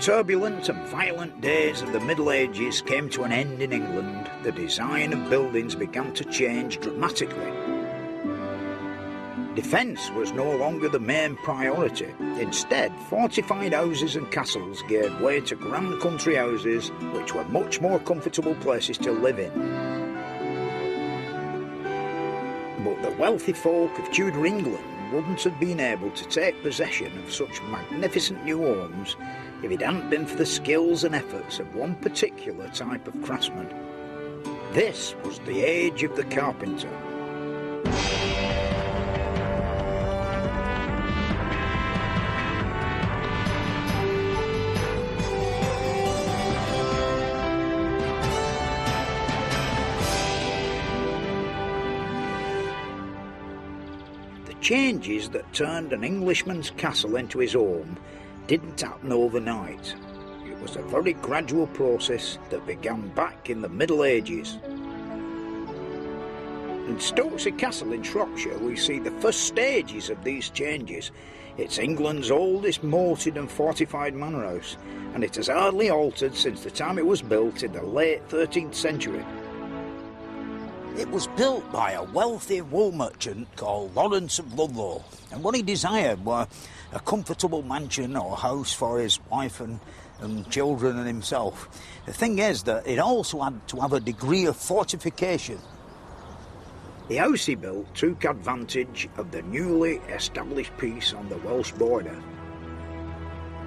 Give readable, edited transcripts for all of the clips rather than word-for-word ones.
turbulent and violent days of the Middle Ages came to an end in England, the design of buildings began to change dramatically. Defence was no longer the main priority. Instead, fortified houses and castles gave way to grand country houses, which were much more comfortable places to live in. But the wealthy folk of Tudor England wouldn't have been able to take possession of such magnificent new homes if it hadn't been for the skills and efforts of one particular type of craftsman. This was the age of the carpenter. Changes that turned an Englishman's castle into his home didn't happen overnight. It was a very gradual process that began back in the Middle Ages. In Stokesay Castle in Shropshire we see the first stages of these changes. It's England's oldest moated and fortified manor house, and it has hardly altered since the time it was built in the late 13th century. It was built by a wealthy wool merchant called Lawrence of Ludlow, and what he desired were a comfortable mansion or house for his wife and children and himself. The thing is that it also had to have a degree of fortification. The house he built took advantage of the newly established peace on the Welsh border.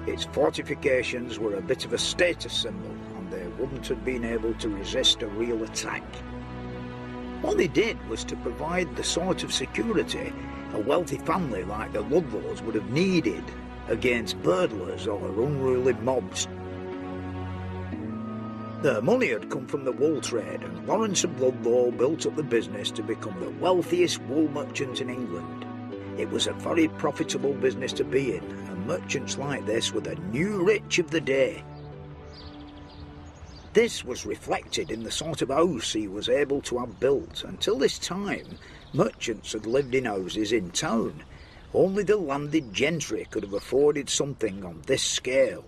Its fortifications were a bit of a status symbol, and they wouldn't have been able to resist a real attack. What they did was to provide the sort of security a wealthy family like the Ludlows would have needed against burglars or unruly mobs. Their money had come from the wool trade, and Lawrence of Ludlow built up the business to become the wealthiest wool merchant in England. It was a very profitable business to be in, and merchants like this were the new rich of the day. This was reflected in the sort of house he was able to have built. Until this time, merchants had lived in houses in town. Only the landed gentry could have afforded something on this scale.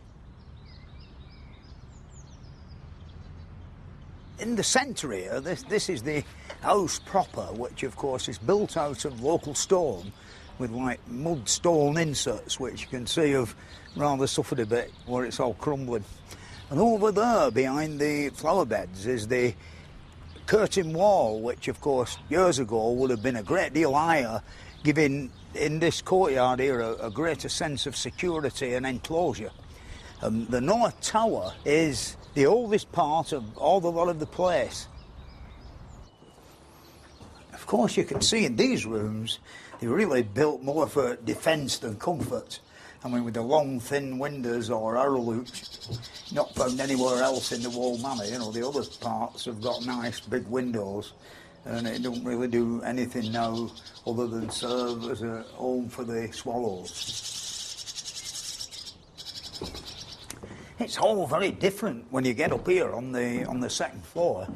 In the centre here, this is the house proper, which of course is built out of local stone with like mud stone inserts, which you can see have rather suffered a bit where it's all crumbling. And over there, behind the flower beds, is the curtain wall, which, of course, years ago would have been a great deal higher, giving, in this courtyard here, a greater sense of security and enclosure. The North Tower is the oldest part of all the lot of the place. Of course, you can see in these rooms, they really built more for defence than comfort. I mean, with the long, thin windows or arrow loops, not found anywhere else in the wall manor. You know, the other parts have got nice big windows, and it don't really do anything now other than serve as a home for the swallows. It's all very different when you get up here on the second floor.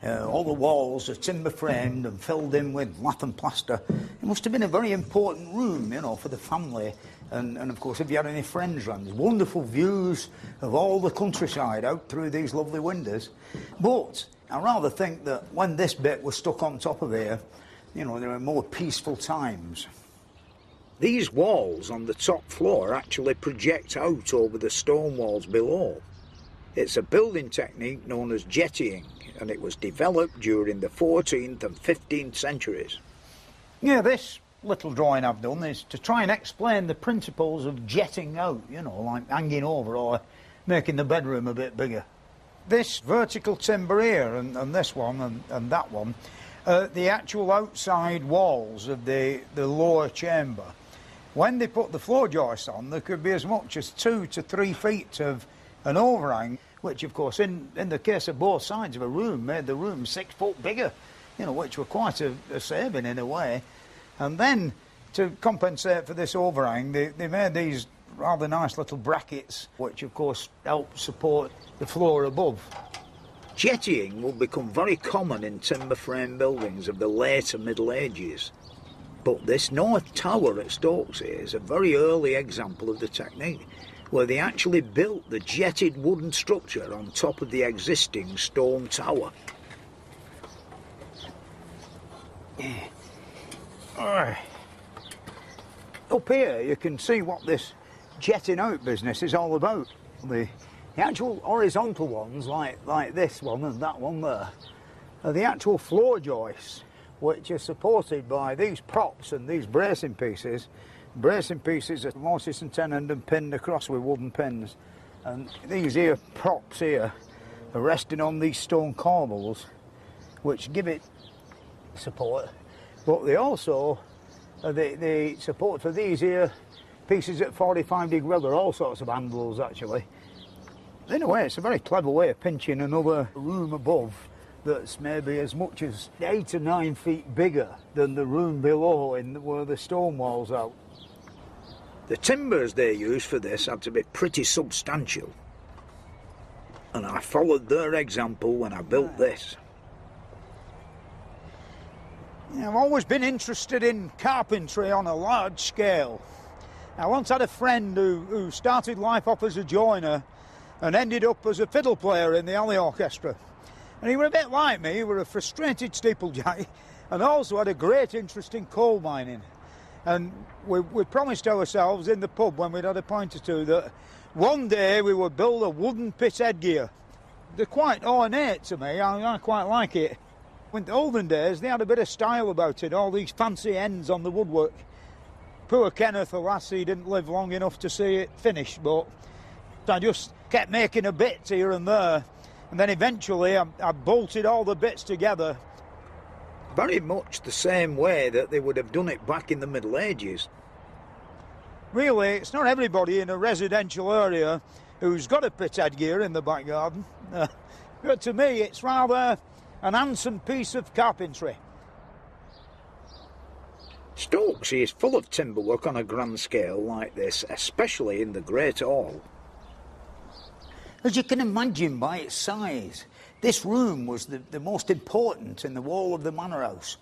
All the walls are timber framed and filled in with lath and plaster. It must have been a very important room, you know, for the family. And of course, if you had any friends round, there's wonderful views of all the countryside out through these lovely windows. But I rather think that when this bit was stuck on top of here, you know, there were more peaceful times. These walls on the top floor actually project out over the stone walls below. It's a building technique known as jettying, and it was developed during the 14th and 15th centuries. Yeah, this little drawing I've done is to try and explain the principles of jetting out, you know, like hanging over or making the bedroom a bit bigger. This vertical timber here and this one and that one, the actual outside walls of the lower chamber. When they put the floor joists on, there could be as much as 2 to 3 feet of an overhang, which of course in the case of both sides of a room made the room 6 foot bigger, you know, which were quite a saving in a way. And then to compensate for this overhang, they made these rather nice little brackets, which of course help support the floor above. Jettying will become very common in timber frame buildings of the later Middle Ages. But this North Tower at Stokesay is a very early example of the technique. where they actually built the jetted wooden structure on top of the existing stone tower. Yeah. Up here you can see what this jetting out business is all about. The actual horizontal ones, like this one and that one there, are the actual floor joists, which are supported by these props and these bracing pieces. Bracing pieces are mortise and tenon and pinned across with wooden pins. And these here props here are resting on these stone corbels, which give it support. But they also, the support for these here pieces at 45 degrees are all sorts of handles actually. In a way, it's a very clever way of pinching another room above that's maybe as much as 8 or 9 feet bigger than the room below where the stone wall's out. The timbers they used for this had to be pretty substantial, and I followed their example when I built this. I've always been interested in carpentry on a large scale. I once had a friend who started life off as a joiner and ended up as a fiddle player in the alley orchestra. And he was a bit like me. He was a frustrated steeplejack and also had a great interest in coal mining. And we promised ourselves in the pub when we'd had a pint or two that one day we would build a wooden pit headgear. They're quite ornate to me. I quite like it. In the olden days, they had a bit of style about it, all these fancy ends on the woodwork. Poor Kenneth, alas, he didn't live long enough to see it finished, but I just kept making a bit here and there, and then eventually I bolted all the bits together. Very much the same way that they would have done it back in the Middle Ages. Really, it's not everybody in a residential area who's got a pit headgear in the back garden. But to me, it's rather an handsome piece of carpentry. Stokesay is full of timber work on a grand scale like this, especially in the Great Hall. As you can imagine by its size, this room was the most important in the wall of the manor house.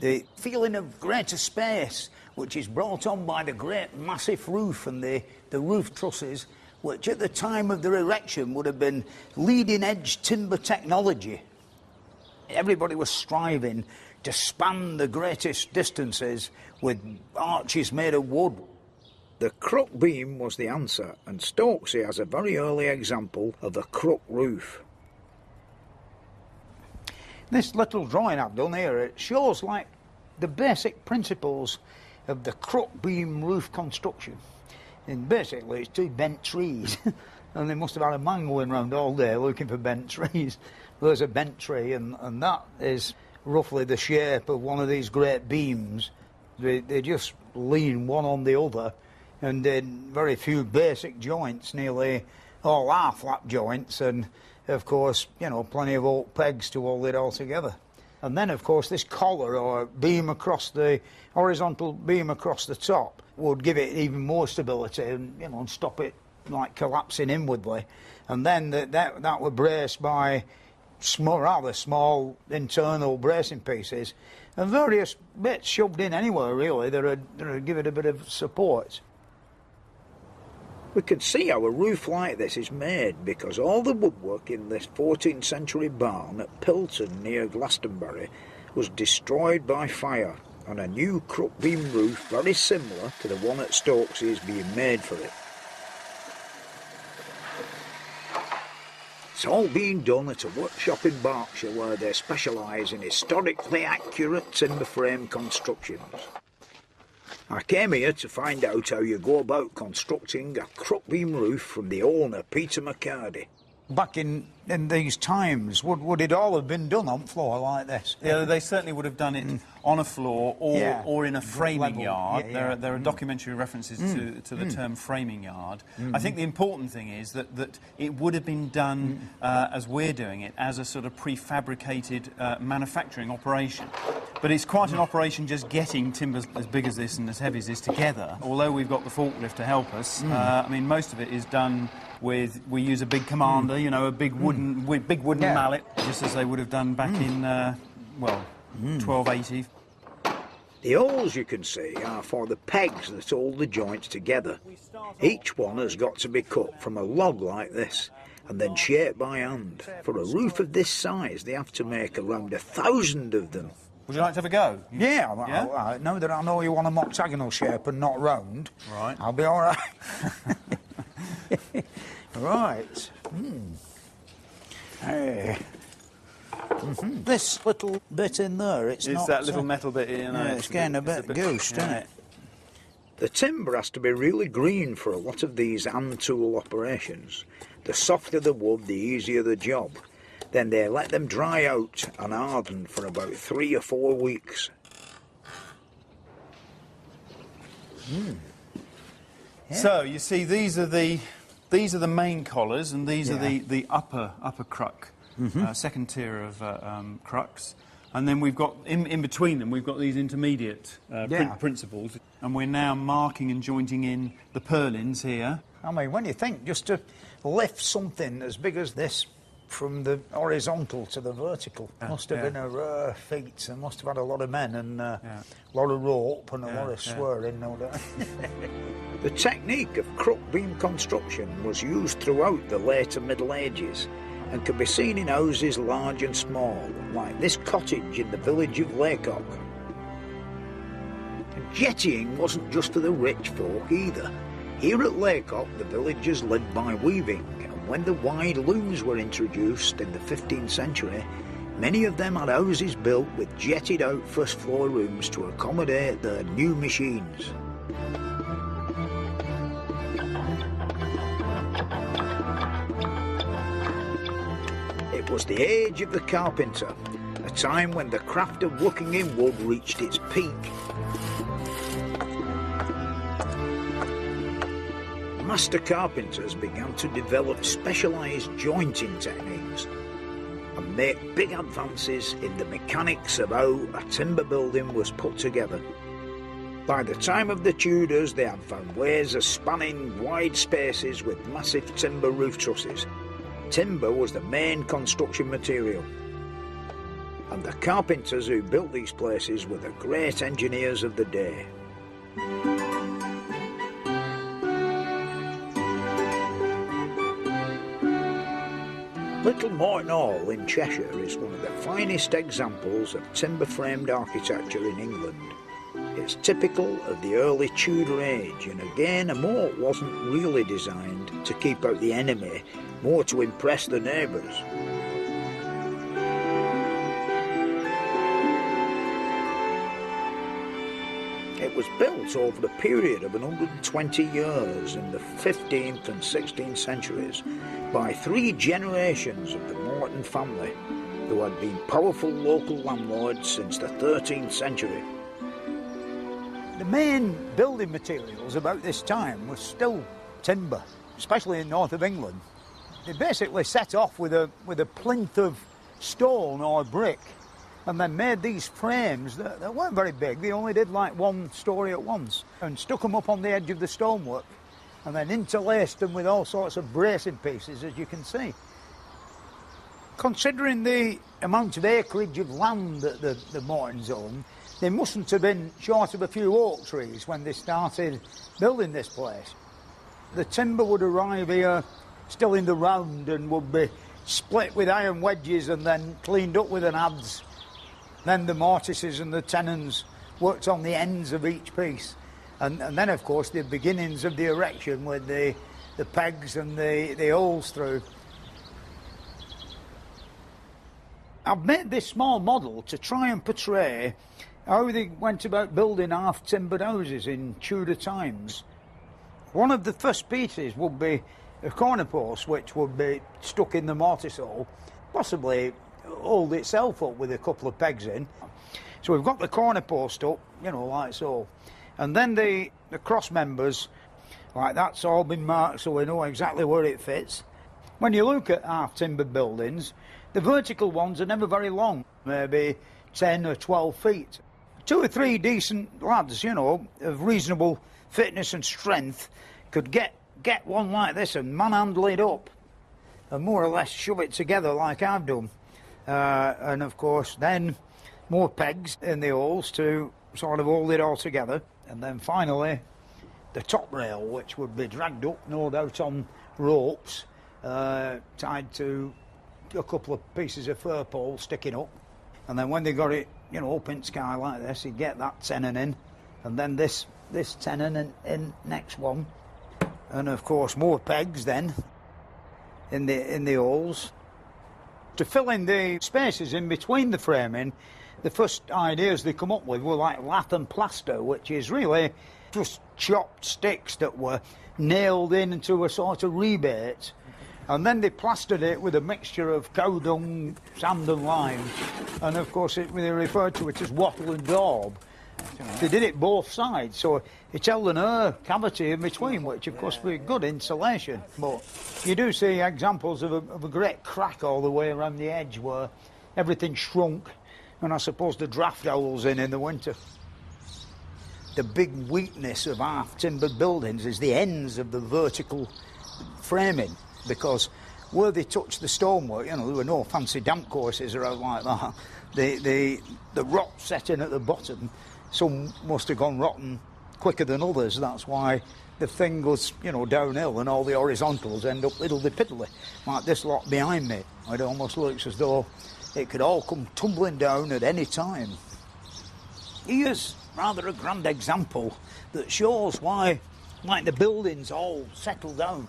The feeling of greater space, which is brought on by the great massive roof and the roof trusses, which at the time of their erection would have been leading-edge timber technology. Everybody was striving to span the greatest distances with arches made of wood. The crook beam was the answer, and Stokesay has a very early example of a crook roof. This little drawing I've done here, it shows like the basic principles of the crook beam roof construction. And basically it's 2 bent trees, and they must have had a man going around all day looking for bent trees. There's a bent tree, and that is roughly the shape of one of these great beams. They just lean one on the other, and in very few basic joints, nearly all are flat joints, and of course, you know, plenty of oak pegs to hold it all together. And then, of course, this collar or beam across the horizontal beam across the top would give it even more stability and, you know, and stop it like collapsing inwardly. And then that were braced by rather small internal bracing pieces and various bits shoved in anywhere really that would give it a bit of support. We can see how a roof like this is made because all the woodwork in this 14th century barn at Pilton near Glastonbury was destroyed by fire, and a new crook beam roof very similar to the one at Stokesay is being made for it. It's all being done at a workshop in Berkshire where they specialise in historically accurate timber frame constructions. I came here to find out how you go about constructing a crook beam roof from the owner, Peter McCarty. Back in these times, would it all have been done on floor like this? Yeah, they certainly would have done it on a floor or in a framing yard. Yeah. There are documentary references to the term framing yard. I think the important thing is that it would have been done, as we're doing it, as a sort of prefabricated manufacturing operation. But it's quite an operation just getting timbers as big as this and as heavy as this together. Although we've got the forklift to help us, I mean, most of it is done we use a big commander, you know, a big wooden mallet, just as they would have done back in, 1280. The holes you can see are for the pegs that hold the joints together. Each one has got to be cut from a log like this and then shaped by hand. For a roof of this size, they have to make around 1,000 of them. Would you like to have a go? Yeah? Now that I know you want a octagonal shape and not round, right, I'll be all right. Right. Hey. This little bit in there, it's not... that little metal bit, you know. Yeah, it's getting a bit goosed, isn't it? The timber has to be really green for a lot of these hand tool operations. The softer the wood, the easier the job. Then they let them dry out and harden for about 3 or 4 weeks. Yeah. So you see, these are the main collars, and these are the upper cruck, second tier of crucks, and then we've got in between them we've got these intermediate principles, and we're now marking and jointing in the purlins here. I mean, when you think just to lift something as big as this from the horizontal to the vertical must have been a rare feat, and must have had a lot of men and a lot of rope and a lot of swearing, no doubt. The technique of cruck beam construction was used throughout the later Middle Ages and can be seen in houses large and small, like this cottage in the village of Laycock. Jettying wasn't just for the rich folk either. Here at Laycock, the villagers lived by weaving, and when the wide looms were introduced in the 15th century, many of them had houses built with jetted out first floor rooms to accommodate their new machines. It was the age of the carpenter, a time when the craft of working in wood reached its peak. Master carpenters began to develop specialised jointing techniques and make big advances in the mechanics of how a timber building was put together. By the time of the Tudors, they had found ways of spanning wide spaces with massive timber roof trusses. Timber was the main construction material, and the carpenters who built these places were the great engineers of the day. Little Morton Hall in Cheshire is one of the finest examples of timber-framed architecture in England. It's typical of the early Tudor age, and again a moat wasn't really designed to keep out the enemy, more to impress the neighbours. It was built over a period of 120 years in the 15th and 16th centuries by 3 generations of the Morton family, who had been powerful local landlords since the 13th century. The main building materials about this time were still timber, especially in north of England. They basically set off with a plinth of stone or brick, and then made these frames that weren't very big. They only did like 1 story at once, and stuck them up on the edge of the stonework, and then interlaced them with all sorts of bracing pieces, as you can see. Considering the amount of acreage of land that the Mortons owned, they mustn't have been short of a few oak trees when they started building this place. The timber would arrive here still in the round and would be split with iron wedges and then cleaned up with an adze. Then the mortises and the tenons worked on the ends of each piece. And then, of course, the beginnings of the erection with the pegs and the holes through. I've made this small model to try and portray how they went about building half-timbered houses in Tudor times. One of the first pieces would be a corner post, which would be stuck in the mortise hole, possibly hold itself up with a couple of pegs in. So we've got the corner post up, you know, like so. And then the cross members, like that's all been marked so we know exactly where it fits. When you look at half-timber buildings, the vertical ones are never very long, maybe 10 or 12 feet. 2 or 3 decent lads, you know, of reasonable fitness and strength could get one like this and manhandle it up and more or less shove it together like I've done. And of course then more pegs in the holes to sort of hold it all together, and then finally the top rail, which would be dragged up, no doubt on ropes, tied to a couple of pieces of fir pole sticking up. And then when they got it, you know, up in sky like this, you'd get that tenon in, and then this tenon in next one, and of course more pegs then in the holes to fill in the spaces in between the framing. The first ideas they come up with were like lath and plaster, which is really just chopped sticks that were nailed into a sort of rebate, and then they plastered it with a mixture of cow dung, sand and lime, and of course they referred to it as wattle and daub. They did it both sides, so it held an air cavity in between, which of course would be good insulation. But you do see examples of a great crack all the way around the edge where everything shrunk, and I suppose the draft holes in the winter. The big weakness of half-timbered buildings is the ends of the vertical framing, because where they touch the stonework, you know, there were no fancy damp courses or out like that. The rot setting at the bottom, some must have gone rotten quicker than others. That's why the thing goes, you know, downhill, and all the horizontals end up piddly-piddly, like this lot behind me. It almost looks as though it could all come tumbling down at any time. Here's rather a grand example that shows why, like, the buildings all settle down.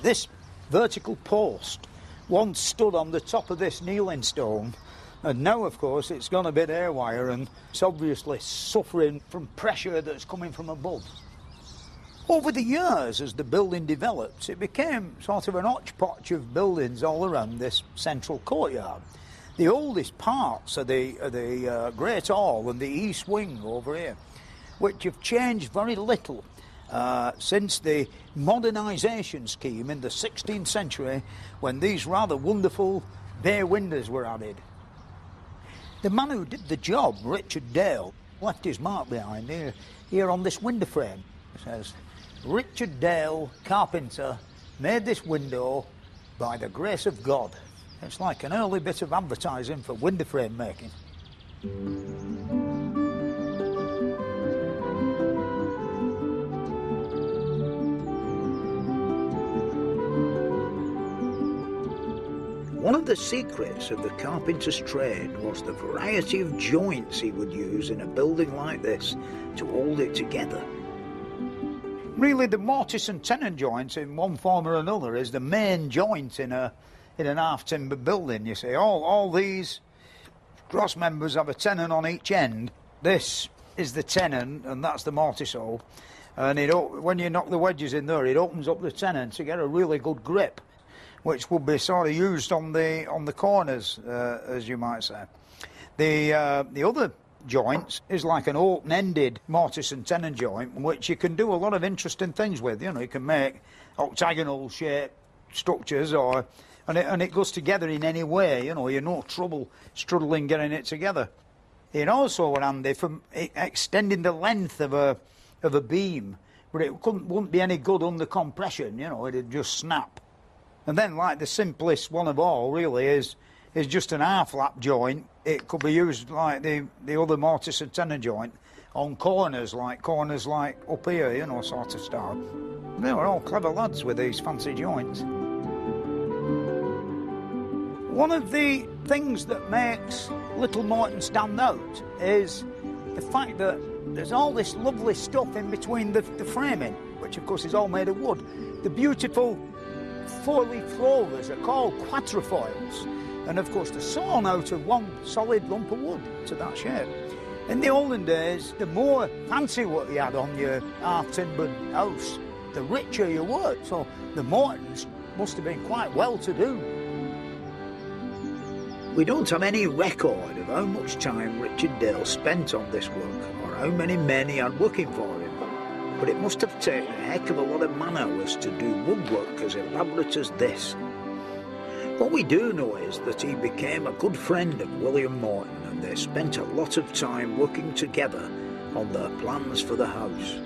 This vertical post once stood on the top of this kneeling stone, and now of course it's gone a bit haywire and it's obviously suffering from pressure that's coming from above. Over the years, as the building developed, it became sort of an hodgepodge of buildings all around this central courtyard. The oldest parts are the Great Hall and the East Wing over here, which have changed very little since the modernisation scheme in the 16th century, when these rather wonderful bay windows were added. The man who did the job, Richard Dale, left his mark behind here on this window frame. It says, "Richard Dale, carpenter, made this window by the grace of God." It's like an early bit of advertising for window frame making. One of the secrets of the carpenter's trade was the variety of joints he would use in a building like this to hold it together. Really, the mortise and tenon joint in one form or another is the main joint in an half-timber building, you see. All these cross members have a tenon on each end. This is the tenon, and that's the mortise hole. And when you knock the wedges in there, it opens up the tenon to get a really good grip, which would be sort of used on the corners, as you might say. The other joints is like an open-ended mortise and tenon joint, which you can do a lot of interesting things with. You know, you can make octagonal-shaped structures, and it goes together in any way. You know, you're no trouble struggling getting it together. It also were handy for extending the length of a beam, but it wouldn't be any good under compression. You know, it'd just snap. And then, like, the simplest one of all, really, is just an half-lap joint. It could be used like the other mortise and tenon joint on corners like up here, you know, sort of style. They were all clever lads with these fancy joints. One of the things that makes Little Morton stand out is the fact that there's all this lovely stuff in between the framing, which of course is all made of wood. The beautiful four-leaf clovers are called quatrefoils, and of course they're sawn out of one solid lump of wood to that shape. In the olden days, the more fancy work you had on your half-timbered house, the richer you were, so the Mortons must have been quite well-to-do. We don't have any record of how much time Richard Dale spent on this work, or how many men he had working for him. But it must have taken a heck of a lot of man-hours to do woodwork as elaborate as this. What we do know is that he became a good friend of William Morton, and they spent a lot of time working together on their plans for the house.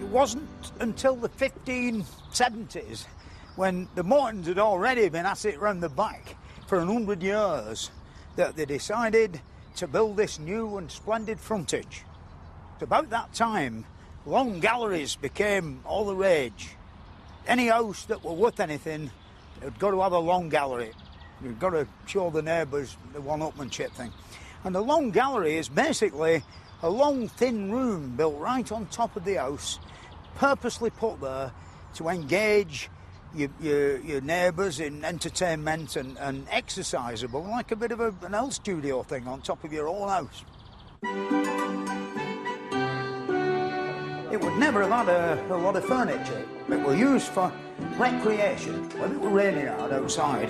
It wasn't until the 1570s, when the Mortons had already been at it round the back for 100 years, that they decided to build this new and splendid frontage. About that time, long galleries became all the rage. Any house that were worth anything had got to have a long gallery. You've got to show the neighbours the one-upmanship thing. And the long gallery is basically a long, thin room built right on top of the house, purposely put there to engage your neighbours in entertainment and exercisable, like a bit of an L studio thing on top of your own house. It would never have had a lot of furniture. It was used for recreation. When it was raining hard outside,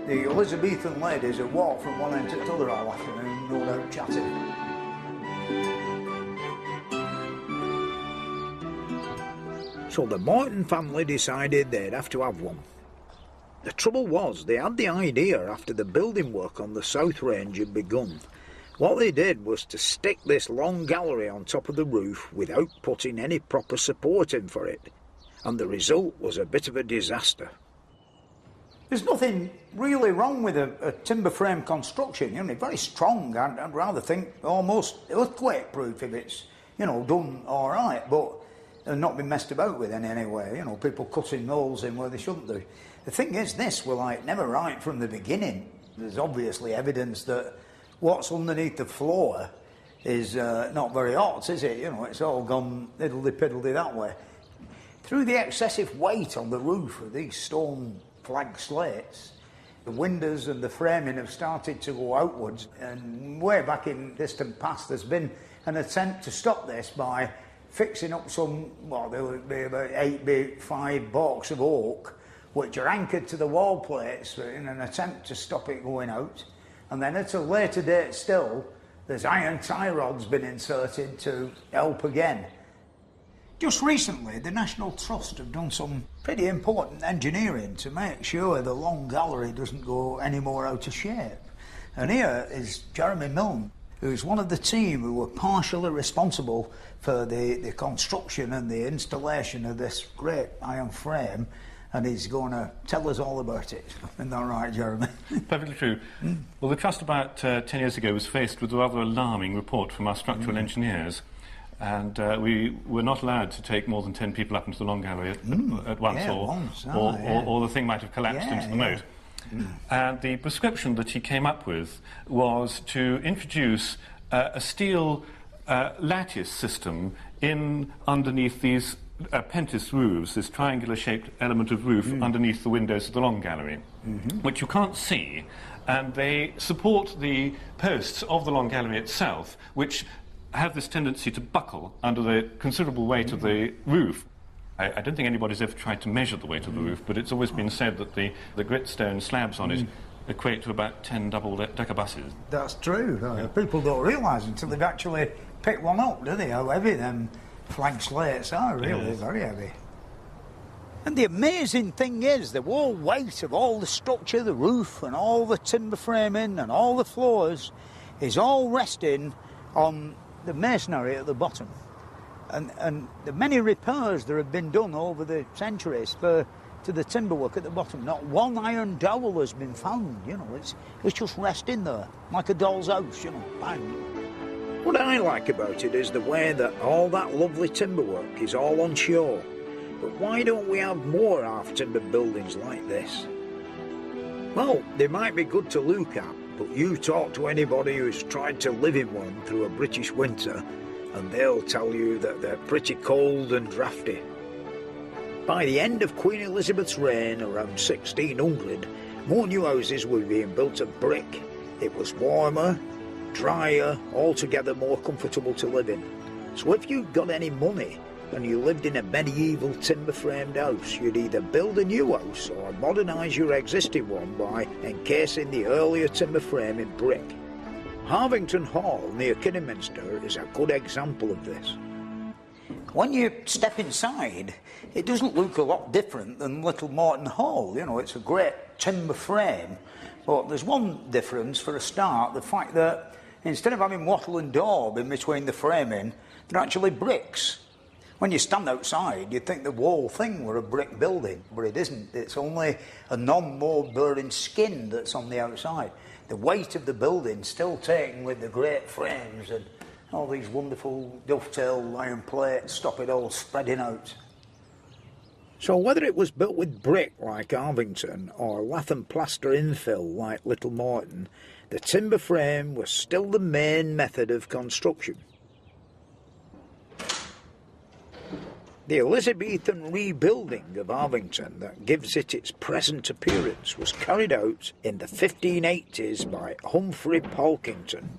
the Elizabethan ladies would walk from one end to the other all afternoon, no doubt chatting. So the Morton family decided they'd have to have one. The trouble was, they had the idea after the building work on the South Range had begun. What they did was to stick this long gallery on top of the roof without putting any proper support in for it. And the result was a bit of a disaster. There's nothing really wrong with a timber frame construction. You know, it's very strong. I'd rather think almost earthquake-proof if it's, you know, done all right, but not been messed about with in any way. You know, people cutting holes in where they shouldn't do. The thing is, this were like never right from the beginning. There's obviously evidence that what's underneath the floor is not very hot, is it? You know, it's all gone hiddly-piddly that way. Through the excessive weight on the roof of these stone flag slates, the windows and the framing have started to go outwards, and way back in distant past there's been an attempt to stop this by fixing up some, well, there would be about 8x5 balks of oak which are anchored to the wall plates in an attempt to stop it going out. And then at a later date still, there's iron tie rods been inserted to help again. Just recently, the National Trust have done some pretty important engineering to make sure the long gallery doesn't go any more out of shape. And here is Jeremy Milne, who's one of the team who were partially responsible for the construction and the installation of this great iron frame, and he's going to tell us all about it. Isn't that right, Jeremy? Perfectly true. Well, the Trust about 10 years ago was faced with a rather alarming report from our structural engineers, and we were not allowed to take more than 10 people up into the long gallery at once, or the thing might have collapsed into the moat. And the prescription that he came up with was to introduce a steel lattice system in underneath these appentis roofs, this triangular-shaped element of roof underneath the windows of the long gallery, which you can't see, and they support the posts of the long gallery itself, which have this tendency to buckle under the considerable weight of the roof. I don't think anybody's ever tried to measure the weight of the roof, but it's always been said that the gritstone slabs on it equate to about 10 double-decker buses. That's true. People don't realise until they've actually picked one up, do they, how heavy them flag slates are, really, very heavy. And the amazing thing is, the whole weight of all the structure, the roof and all the timber framing and all the floors is all resting on the masonry at the bottom. And the many repairs that have been done over the centuries to the timber work at the bottom, not one iron dowel has been found, you know, it's just resting there, like a doll's house, you know, bang. What I like about it is the way that all that lovely timber work is all on show. But why don't we have more half-timber buildings like this? Well, they might be good to look at, but you talk to anybody who's tried to live in one through a British winter, and they'll tell you that they're pretty cold and drafty. By the end of Queen Elizabeth's reign, around 1600, more new houses were being built of brick. It was warmer, drier, altogether more comfortable to live in. So if you'd got any money and you lived in a medieval timber-framed house, you'd either build a new house or modernise your existing one by encasing the earlier timber frame in brick. Harvington Hall near Kidderminster is a good example of this. When you step inside, it doesn't look a lot different than Little Morton Hall. You know, it's a great timber frame, but there's one difference for a start, the fact that instead of having wattle and daub in between the framing, they're actually bricks. When you stand outside, you'd think the whole thing were a brick building, but it isn't. It's only a non-mould bearing skin that's on the outside. The weight of the building still taken with the great frames and all these wonderful dovetail iron plates stop it all spreading out. So whether it was built with brick like Arvington or lath and plaster infill like Little Morton, the timber frame was still the main method of construction. The Elizabethan rebuilding of Arvington that gives it its present appearance was carried out in the 1580s by Humphrey Polkington.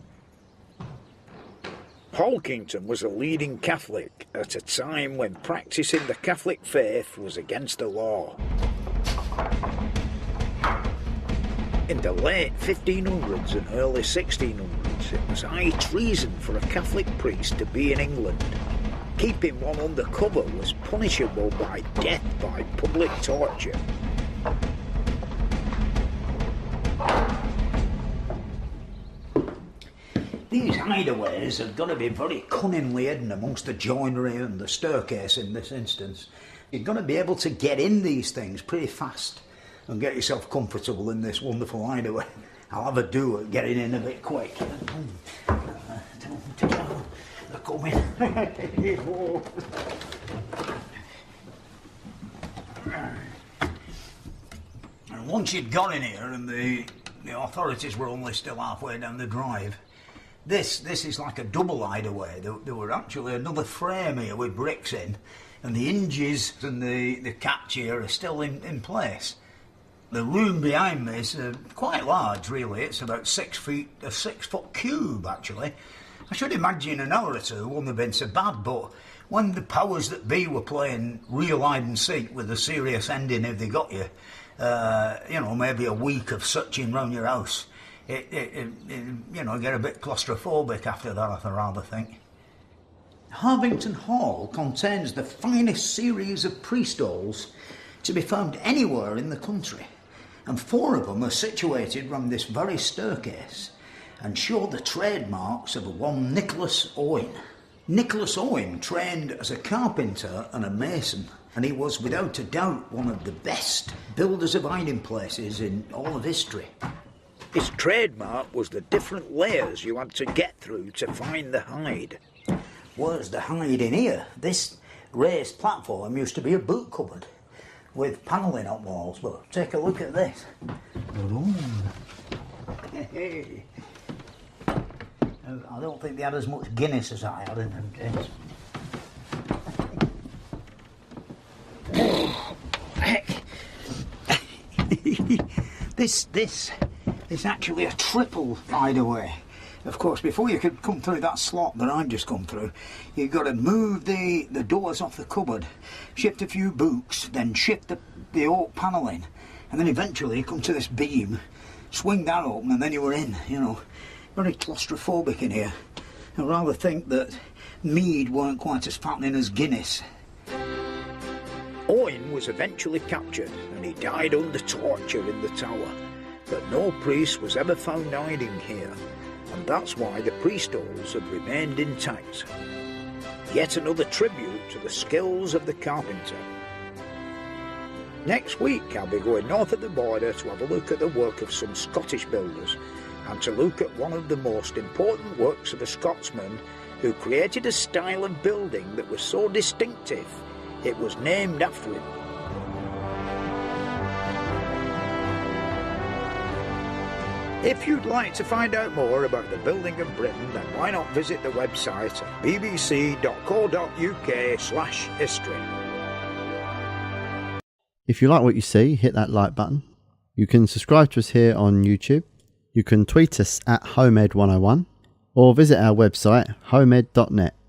Polkington was a leading Catholic at a time when practising the Catholic faith was against the law. In the late 1500s and early 1600s, it was high treason for a Catholic priest to be in England. Keeping one undercover was punishable by death by public torture. These hideaways have got to be very cunningly hidden amongst the joinery and the staircase in this instance. You've got to be able to get in these things pretty fast and get yourself comfortable in this wonderful hideaway. I'll have a do at getting in a bit quick. They're coming. And once you'd got in here and the authorities were only still halfway down the drive, this is like a double hideaway. There were actually another frame here with bricks in, and the hinges and the catch here are still in place. The room behind me is quite large, really. It's about 6 feet, a 6 foot cube, actually. I should imagine an hour or two wouldn't have been so bad, but when the powers that be were playing real hide and seek with a serious ending if they got you, maybe a week of searching round your house, it get a bit claustrophobic after that, I rather think. Harvington Hall contains the finest series of priest halls to be found anywhere in the country, and 4 of them are situated round this very staircase and show the trademarks of one Nicholas Owen. Nicholas Owen trained as a carpenter and a mason, and he was without a doubt one of the best builders of hiding places in all of history. His trademark was the different layers you had to get through to find the hide. Where's the hide in here? This raised platform used to be a boot cupboard with panelling on walls, but take a look at this. Hey. I don't think they had as much Guinness as I had in them days. This is actually a triple hideaway. Of course, before you could come through that slot that I've just come through, you've got to move the doors off the cupboard, shift a few books, then shift the oak panelling, and then eventually you come to this beam, swing that open, and then you were in, Very claustrophobic in here. I rather think that mead weren't quite as fattening as Guinness. Owen was eventually captured and he died under torture in the tower, but no priest was ever found hiding here, and that's why the priest halls have remained intact. Yet another tribute to the skills of the carpenter. Next week I'll be going north of the border to have a look at the work of some Scottish builders and to look at one of the most important works of a Scotsman who created a style of building that was so distinctive it was named after him. If you'd like to find out more about the building of Britain, then why not visit the website at bbc.co.uk/history. If you like what you see, hit that like button. You can subscribe to us here on YouTube. You can tweet us at HomeEd101 or visit our website homeed.net.